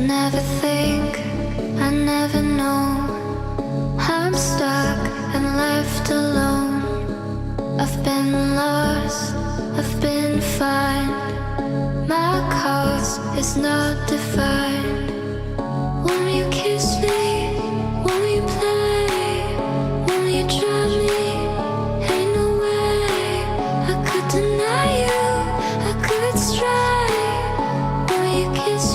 never think, I never know. I'm stuck and left alone. I've been lost, I've been fine. My cause is not defined. Won't you kiss me? Won't you play? Won't you try me? Ain't no way I could deny you, I could stray. Won't you kiss me?